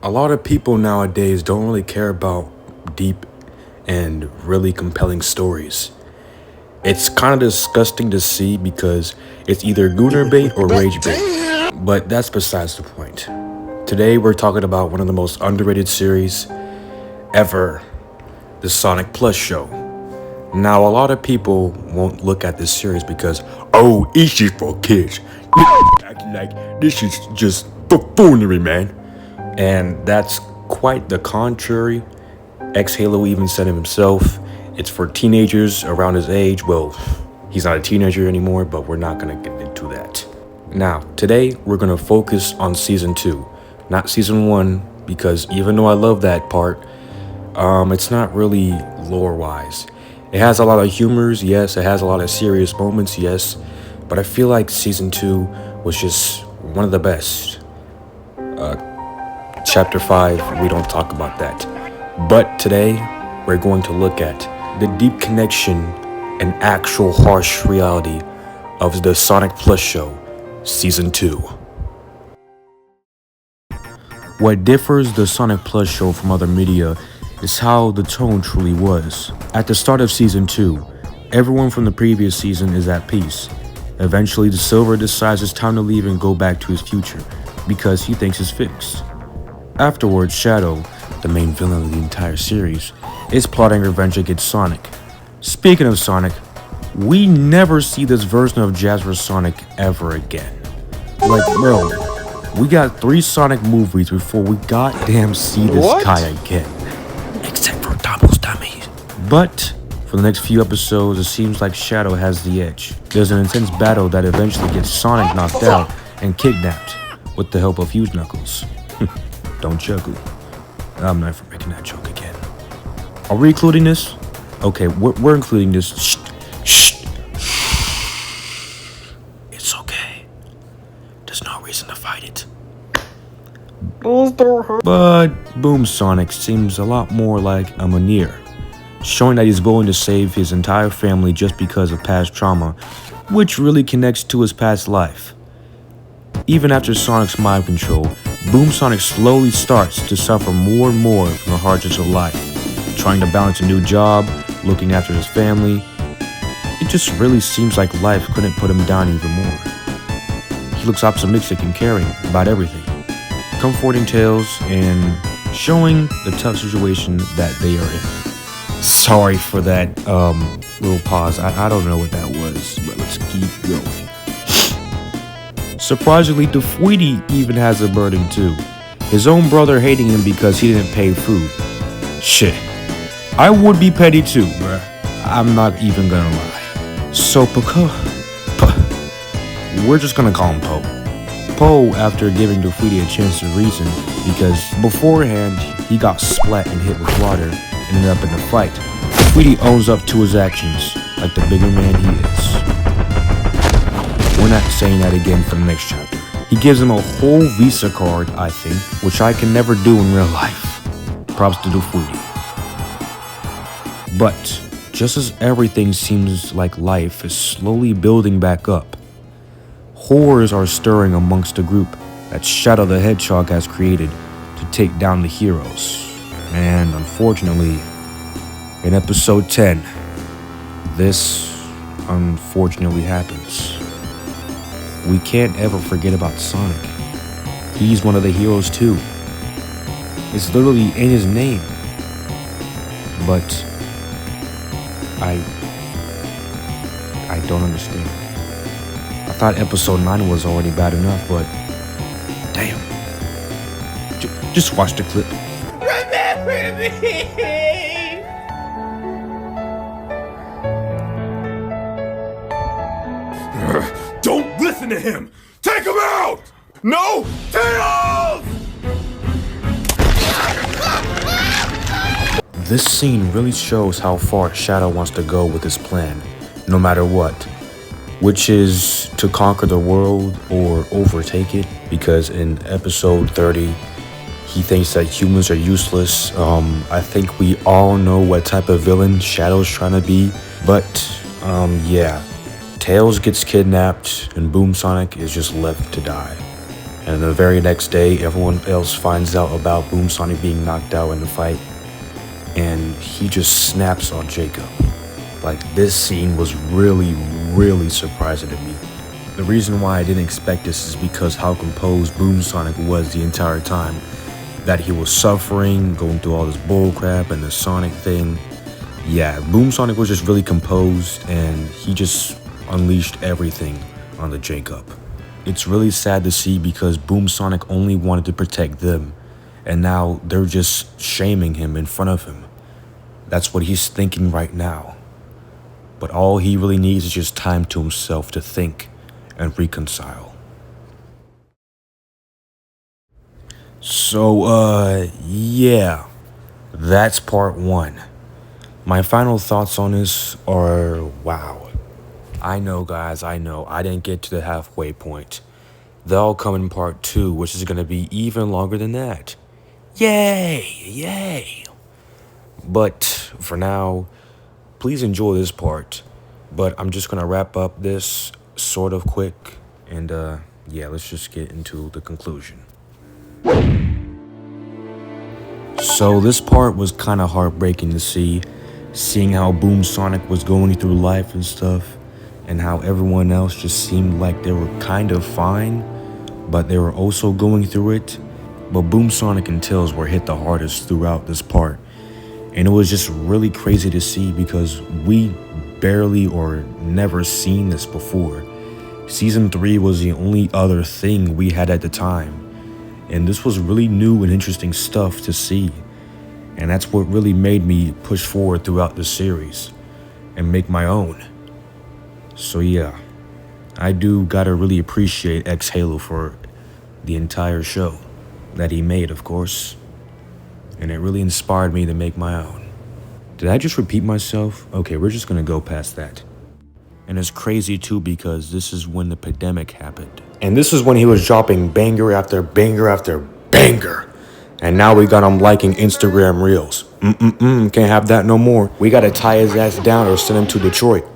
A lot of people nowadays don't really care about deep and really compelling stories. It's kind of disgusting to see because it's either gooner bait or rage bait. But that's besides the point. Today we're talking about one of the most underrated series ever, the Sonic Plush show. Now a lot of people won't look at this series because, oh, it's just for kids. Acting like this is just buffoonery, man. And that's quite the contrary. Exhalo even said it himself. It's for teenagers around his age. Well, he's not a teenager anymore, but we're not going to get into that. Now, today, we're going to focus on Season 2, not Season 1, because even though I love that part, it's not really lore-wise. It has a lot of humors, yes. It has a lot of serious moments, yes. But I feel like Season 2 was just one of the best. Chapter 5, we don't talk about that. But today, we're going to look at the deep connection and actual harsh reality of the Sonic Plush show, Season 2. What differs the Sonic Plush show from other media is how the tone truly was. At the start of Season 2, everyone from the previous season is at peace. Eventually, the Silver decides it's time to leave and go back to his future, because he thinks it's fixed. Afterwards, Shadow, the main villain of the entire series, is plotting revenge against Sonic. Speaking of Sonic, we never see this version of Jasper Sonic ever again. Like, bro, we got 3 Sonic movies before we goddamn see this guy again. Except for Doubles Dummies. But for the next few episodes, it seems like Shadow has the edge. There's an intense battle that eventually gets Sonic knocked out and kidnapped with the help of Huge Knuckles. Don't juggle. I'm never making that joke again. Are we including this? Okay, we're including this. Shh. It's okay. There's no reason to fight it. But Boom Sonic seems a lot more like a Manir, showing that he's willing to save his entire family just because of past trauma, which really connects to his past life. Even after Sonic's mind control, Boom Sonic slowly starts to suffer more and more from the hardships of life, trying to balance a new job, looking after his family. It just really seems like life couldn't put him down even more. He looks optimistic and caring about everything, comforting tales and showing the tough situation that they are in. Sorry for that little pause. I don't know what that was, but let's keep going. Surprisingly, Tweety even has a burden too. His own brother hating him because he didn't pay food. Shit. I would be petty too, bruh. I'm not even gonna lie. So we're just gonna call him Poe. Poe, after giving Tweety a chance to reason, because beforehand he got splat and hit with water and ended up in the fight, Tweety owns up to his actions like the bigger man he is. We're not saying that again for the next chapter. He gives him a whole Visa card, I think, which I can never do in real life. Props to Tweety. But just as everything seems like life is slowly building back up, horrors are stirring amongst the group that Shadow the Hedgehog has created to take down the heroes. And unfortunately, in episode 10, this unfortunately happens. We can't ever forget about Sonic. He's one of the heroes too. It's literally in his name. But I don't understand. I thought episode 9 was already bad enough, but damn. Just watch the clip. Remember me! Don't listen to him! Take him out! No! Tails! This scene really shows how far Shadow wants to go with his plan, no matter what, which is to conquer the world or overtake it, because in episode 30, he thinks that humans are useless. I think we all know what type of villain Shadow's trying to be, but yeah. Tails gets kidnapped and Boom Sonic is just left to die. And the very next day, everyone else finds out about Boom Sonic being knocked out in the fight. And he just snaps on Jacob. Like, this scene was really, really surprising to me. The reason why I didn't expect this is because how composed Boom Sonic was the entire time. That he was suffering, going through all this bullcrap and the Sonic thing. Yeah, Boom Sonic was just really composed and he just unleashed everything on the Jacob. It's really sad to see because Boom Sonic only wanted to protect them, and now they're just shaming him in front of him. That's what he's thinking right now. But all he really needs is just time to himself to think and reconcile. So, yeah, that's part one. My final thoughts on this are, wow. I know, guys, I know, I didn't get to the halfway point. They'll come in part two, which is going to be even longer than that. Yay! Yay! But for now, please enjoy this part. But I'm just going to wrap up this sort of quick. And yeah, let's just get into the conclusion. So this part was kind of heartbreaking to see. Seeing how Boom Sonic was going through life and stuff. And how everyone else just seemed like they were kind of fine, but they were also going through it. But Boom Sonic and Tails were hit the hardest throughout this part. And it was just really crazy to see because we barely or never seen this before. Season 3 was the only other thing we had at the time. And this was really new and interesting stuff to see. And that's what really made me push forward throughout the series and make my own. So yeah, I do gotta really appreciate Exhalo for the entire show that he made, of course. And it really inspired me to make my own. Did I just repeat myself? Okay, we're just gonna go past that. And it's crazy too because this is when the pandemic happened. And this is when he was dropping banger after banger after banger. And now we got him liking Instagram Reels. Can't have that no more. We gotta tie his ass down or send him to Detroit.